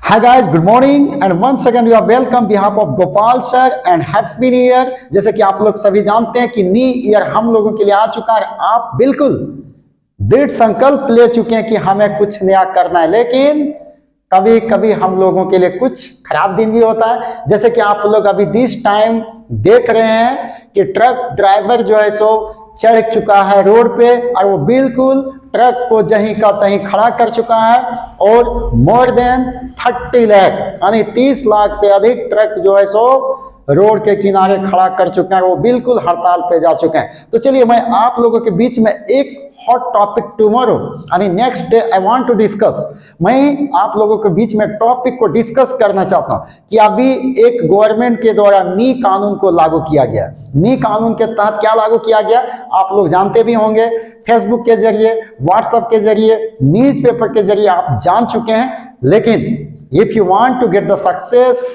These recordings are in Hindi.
Hi guys, good morning and once again you are welcome behalf of Gopal sir and happy new year। जैसे कि आप लोग सभी जानते हैं कि न्यू ईयर हम लोगों के लिए आ चुका है। आप बिल्कुल दृढ़ संकल्प ले चुके हैं कि हमें कुछ नया करना है, लेकिन कभी कभी हम लोगों के लिए कुछ खराब दिन भी होता है। जैसे कि आप लोग अभी दिस टाइम देख रहे हैं कि ट्रक ड्राइवर जो है सो चढ़ चुका है रोड पे और वो बिल्कुल ट्रक को जहीं का तहीं खड़ा कर चुका है और मोर देन 30 लाख यानी 30 लाख से अधिक ट्रक जो है सो रोड के किनारे खड़ा कर चुके हैं। वो बिल्कुल हड़ताल पे जा चुके हैं। तो चलिए मैं आप लोगों के बीच में एक हॉट टॉपिक टुमारो यानी next day I want to discuss, मैं आप लोगों के बीच में टॉपिक को डिस्कस करना चाहता हूं कि अभी एक गवर्नमेंट के द्वारा नी कानून को लागू किया गया। नी कानून के तहत क्या लागू किया गया आप लोग जानते भी होंगे, फेसबुक के जरिए, व्हाट्सएप के जरिए, न्यूज पेपर के जरिए आप जान चुके हैं। लेकिन if you want to get the success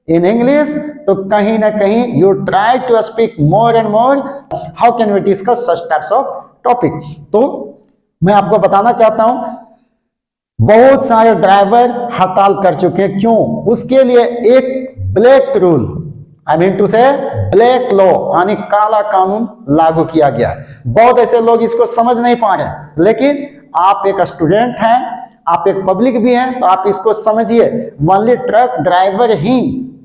in English तो कहीं ना कहीं you try to speak more and more, how can we discuss such types of topic. तो मैं आपको बताना चाहता हूं बहुत सारे ड्राइवर हड़ताल कर चुके हैं। क्यों? उसके लिए एक black rule, I mean to say black law यानी काला कानून लागू किया गया है। बहुत ऐसे लोग इसको समझ नहीं पा रहे, लेकिन आप एक स्टूडेंट हैं, आप एक पब्लिक भी हैं, तो आप इसको समझिए। ओनली ट्रक ड्राइवर ही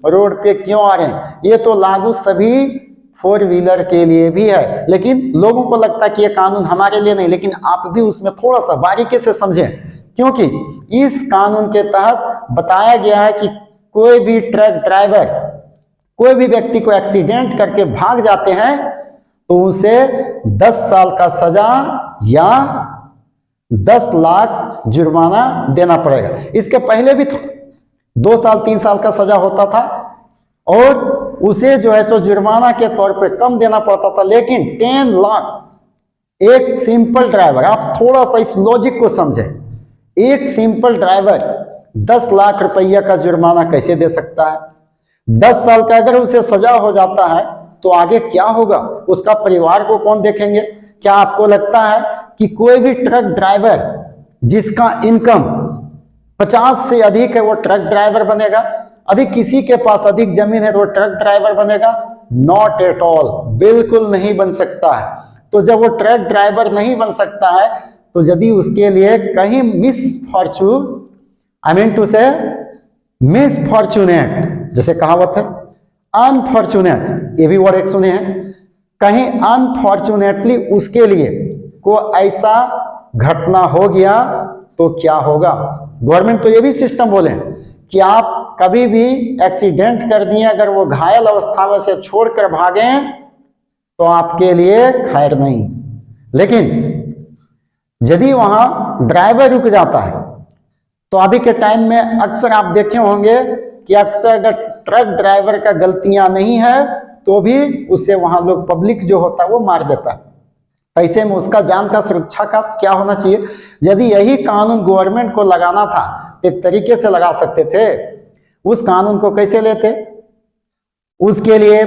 रोड पे क्यों आ रहे हैं? ये तो लागू सभी 4 व्हीलर के लिए भी है, लेकिन लोगों को लगता है कि ये कानून हमारे लिए नहीं, लेकिन आप भी उसमें थोड़ा सा बारीकी से समझें, क्योंकि इस कानून के तहत बताया गया है कि कोई भी ट्रक ड्राइवर कोई भी व्यक्ति को एक्सीडेंट करके भाग जाते हैं तो उसे 10 साल का सजा या 10 लाख जुर्माना देना पड़ेगा। इसके पहले भी 2 साल 3 साल का सजा होता था और उसे जो है सो जुर्माना के तौर पे कम देना पड़ता था, लेकिन 10 लाख एक सिंपल ड्राइवर, आप थोड़ा सा इस लॉजिक को समझें, एक सिंपल ड्राइवर 10 लाख रुपया का जुर्माना कैसे दे सकता है? 10 साल का अगर उसे सजा हो जाता है तो आगे क्या होगा? उसका परिवार को कौन देखेंगे? क्या आपको लगता है कि कोई भी ट्रक ड्राइवर जिसका इनकम 50 से अधिक है वो ट्रक ड्राइवर बनेगा? अधिक किसी के पास अधिक जमीन है तो वो ट्रक ड्राइवर बनेगा? नॉट एट ऑल, बिल्कुल नहीं बन सकता है। तो जब वो ट्रक ड्राइवर नहीं बन सकता है तो यदि उसके लिए कहीं मिसफॉर्चून, आई मीन टू से मिसफॉर्चुनेट, जैसे कहावत है अनफॉर्चुनेट, ये भी वर्ड एक सुने हैं, कहीं अनफॉर्चुनेटली उसके लिए कोई ऐसा घटना हो गया तो क्या होगा? गवर्नमेंट तो ये भी सिस्टम बोले कि आप कभी भी एक्सीडेंट कर दिए, अगर वो घायल अवस्था में से छोड़कर भागे तो आपके लिए खैर नहीं, लेकिन यदि वहां ड्राइवर रुक जाता है तो अभी के टाइम में अक्सर आप देखे होंगे कि अक्सर अगर ट्रक ड्राइवर का गलतियां नहीं है तो भी उससे वहां लोग पब्लिक जो होता है वो मार देता है। ऐसे में उसका जान का सुरक्षा का क्या होना चाहिए? यदि यही कानून गवर्नमेंट को लगाना था एक तरीके से लगा सकते थे। उस कानून को कैसे लेते? उसके लिए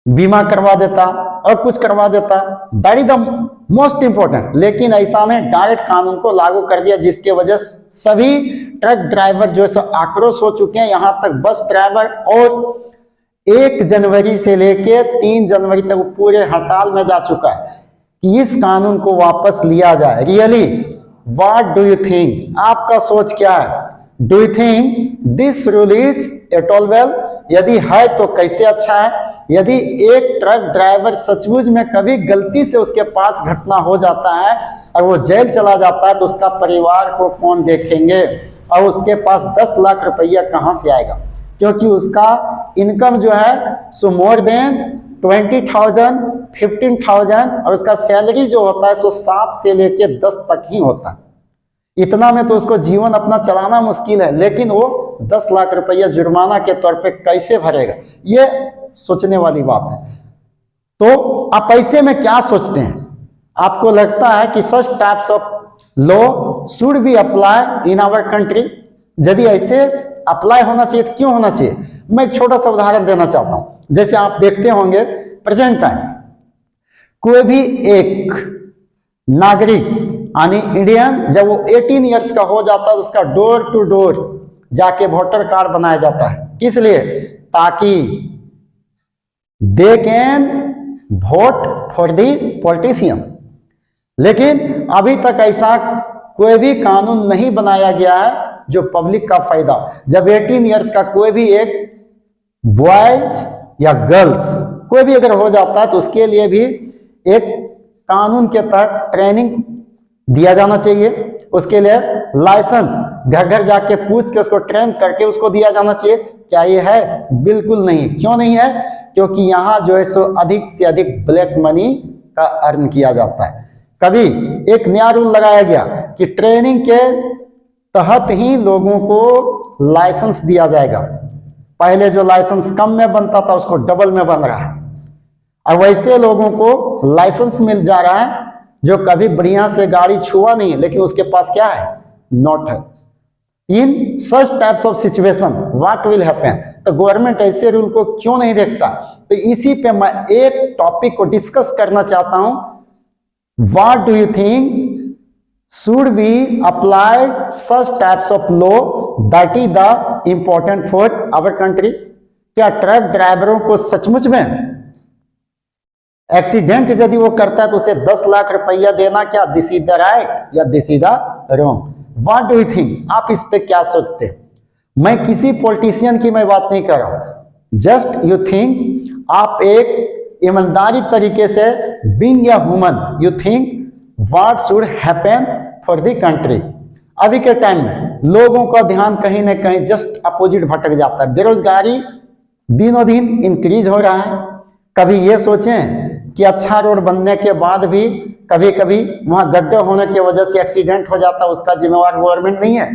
बीमा करवा देता और कुछ करवा देता, that is the most important. लेकिन ऐसा नहीं, डायरेक्ट कानून को लागू कर दिया, जिसके वजह से सभी ट्रक ड्राइवर जो है आक्रोश हो चुके हैं। यहां तक बस ड्राइवर और 1 जनवरी से लेके 3 जनवरी तक पूरे हड़ताल में जा चुका है कि इस कानून को वापस लिया जाए। Really what do you think? आपका सोच क्या है? Do you think this rule is at all well? यदि है तो कैसे अच्छा है? यदि एक ट्रक ड्राइवर सचमुच में कभी गलती से उसके पास घटना हो जाता है और वो जेल चला जाता है तो उसका परिवार को कौन देखेंगे और उसके पास 10 लाख रुपया कहां से आएगा? क्योंकि उसका इनकम जो है सो मोर देन 20,000, 15,000 और उसका सैलरी जो होता है सो 7 से लेके 10 तक ही होता है। इतना में तो उसको जीवन अपना चलाना मुश्किल है, लेकिन वो 10 लाख रुपया जुर्माना के तौर पे कैसे भरेगा? ये सोचने वाली बात है। तो आप ऐसे में क्या सोचते हैं? आपको लगता है कि such types of law should be apply in our country? यदि ऐसे अप्लाई होना चाहिए तो क्यों होना चाहिए? मैं एक छोटा सा उदाहरण देना चाहता हूं। जैसे आप देखते होंगे प्रेजेंट टाइम कोई भी एक नागरिक यानी इंडियन जब वो 18 ईयर्स का हो जाता है उसका डोर टू डोर जाके वोटर कार्ड बनाया जाता है। किस लिए? ताकि they can vote for the politician. लेकिन अभी तक ऐसा कोई भी कानून नहीं बनाया गया है जो पब्लिक का फायदा। जब 18 ईयर्स का कोई भी एक बॉयज या गर्ल्स कोई भी अगर हो जाता है तो उसके लिए भी एक कानून के तहत ट्रेनिंग दिया जाना चाहिए। उसके लिए लाइसेंस घर घर जाके पूछ के उसको ट्रेन करके उसको दिया जाना चाहिए। क्या ये है? बिल्कुल नहीं। क्यों नहीं है? क्योंकि यहाँ जो है सो अधिक से अधिक ब्लैक मनी का अर्न किया जाता है। कभी एक नया रूल लगाया गया कि ट्रेनिंग के तहत ही लोगों को लाइसेंस दिया जाएगा। पहले जो लाइसेंस कम में बनता था उसको डबल में बन रहा है, और वैसे लोगों को लाइसेंस मिल जा रहा है जो कभी बढ़िया से गाड़ी छुआ नहीं लेकिन उसके पास क्या है? नोट है। इन सच types of situation what will happen? तो गवर्नमेंट ऐसे रूल को क्यों नहीं देखता? तो इसी पे मैं एक टॉपिक को डिस्कस करना चाहता हूं। What do you think should be applied such types of law that is the important for our country? क्या ट्रक ड्राइवरों को सचमुच में एक्सीडेंट यदि वो करता है तो उसे 10 लाख रुपया देना, क्या दिस इज द राइट या this is the wrong? What do you think? आप इस पे क्या सोचते हैं? मैं किसी पॉलिटिशियन की मैं बात नहीं कर रहा हूं। जस्ट यू थिंक, आप एक ईमानदारी तरीके से being a human you think what should happen for the country. अभी के टाइम में लोगों का ध्यान कहीं ना कहीं जस्ट अपोजिट भटक जाता है। बेरोजगारी दिनों दिन इंक्रीज हो रहा है। कभी ये सोचें कि अच्छा रोड बनने के बाद भी कभी कभी वहां गड्ढे होने की वजह से एक्सीडेंट हो जाता है, उसका जिम्मेवार गवर्नमेंट नहीं है।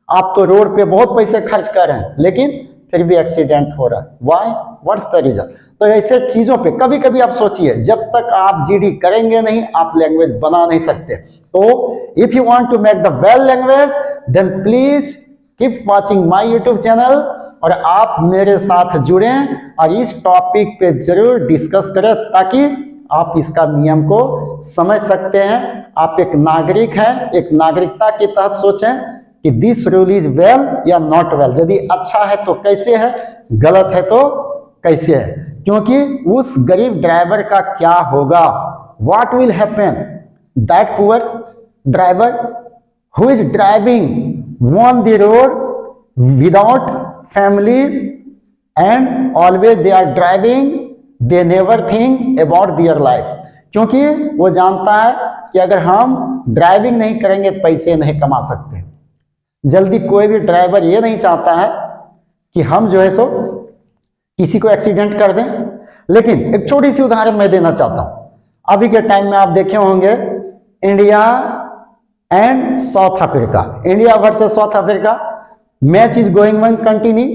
आप तो रोड पे बहुत पैसे खर्च कर रहे हैं लेकिन फिर भी एक्सीडेंट हो रहा है। व्हाई? What's the reason? तो ऐसे चीजों पे कभी कभी आप सोचिए, जब तक आप जीडी करेंगे नहीं आप लैंग्वेज बना नहीं सकते। तो if you want to make the well language then please keep watching my YouTube channel, और आप मेरे साथ जुड़ें और इस टॉपिक पे जरूर डिस्कस करें ताकि आप इसका नियम को समझ सकते हैं। आप एक नागरिक हैं, एक नागरिकता के तहत सोचें कि दिस रूल इज वेल या नॉट वेल। यदि अच्छा है तो कैसे है, गलत है तो कैसे है। क्योंकि उस गरीब ड्राइवर का क्या होगा? What will happen that poor driver who is driving on the road without family and always they are driving, they never think about their life. क्योंकि वो जानता है कि अगर हम ड्राइविंग नहीं करेंगे तो पैसे नहीं कमा सकते। जल्दी कोई भी ड्राइवर ये नहीं चाहता है कि हम जो है सो किसी को एक्सीडेंट कर दें। लेकिन एक छोटी सी उदाहरण मैं देना चाहता हूं। अभी के टाइम में आप देखे होंगे India and south Africa, India versus south Africa, match is going on continue.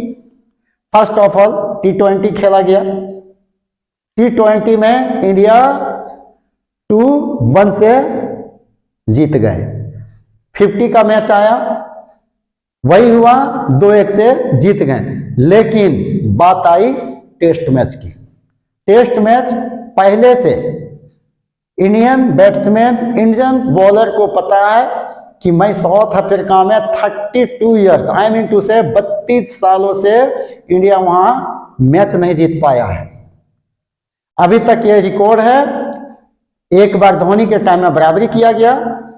First of all T20 खेला गया। T20 में इंडिया 2-1 से जीत गए। 50 का मैच आया, वही हुआ 2-1 से जीत गए। लेकिन बात आई टेस्ट मैच की। टेस्ट मैच पहले से इंडियन बैट्समैन, इंडियन बॉलर को पता है कि मैं साउथ अफ्रीका में 32 ईयर्स आई मीन टू से 32 सालों से इंडिया वहां मैच नहीं जीत पाया है। अभी तक ये रिकॉर्ड है। एक बार धोनी के टाइम में बराबरी किया गया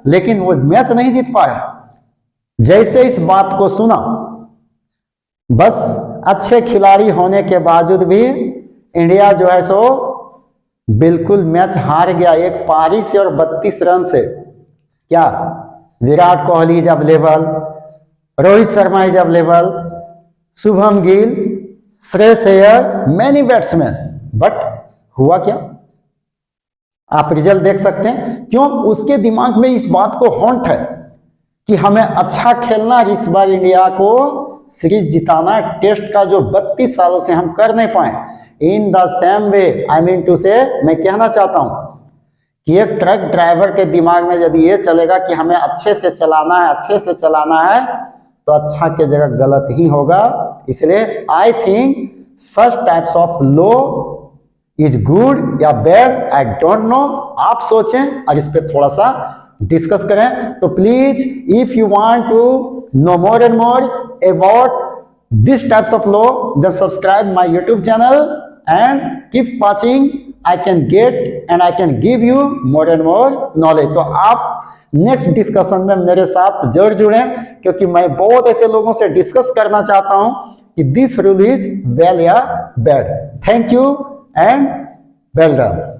लेकिन वो मैच नहीं जीत पाया। जैसे इस बात को सुना, बस अच्छे खिलाड़ी होने के बावजूद भी इंडिया जो है सो बिल्कुल मैच हार गया। एक पारी से और 32 रन से। क्या Virat Kohli is available, Rohit Sharma is available, Shubham Gill, Shreyas Iyer, many batsman, but हुआ क्या? आप रिजल्ट देख सकते हैं। क्यों? उसके दिमाग में इस बात को हॉन्ट है कि हमें अच्छा खेलना, इस बार इंडिया को सीरीज जिताना। टेस्ट का जो 32 सालों से हम कर नहीं पाए। In the same way I mean to say, मैं कहना चाहता हूं कि एक ट्रक ड्राइवर के दिमाग में यदि ये चलेगा कि हमें अच्छे से चलाना है, अच्छे से चलाना है, तो अच्छा के जगह गलत ही होगा। इसलिए I think such types of law is good या बैड, आई डोंट नो। आप सोचें और इस पे थोड़ा सा डिस्कस करें। तो please if you want to know more and more about this types of law, then subscribe my YouTube channel and keep watching. I can get and I can give you more and more knowledge. तो आप नेक्स्ट डिस्कशन में मेरे साथ जरूर जुड़े, क्योंकि मैं बहुत ऐसे लोगों से डिस्कस करना चाहता हूं कि दिस रूल इज वेल या bad. Thank you and well done.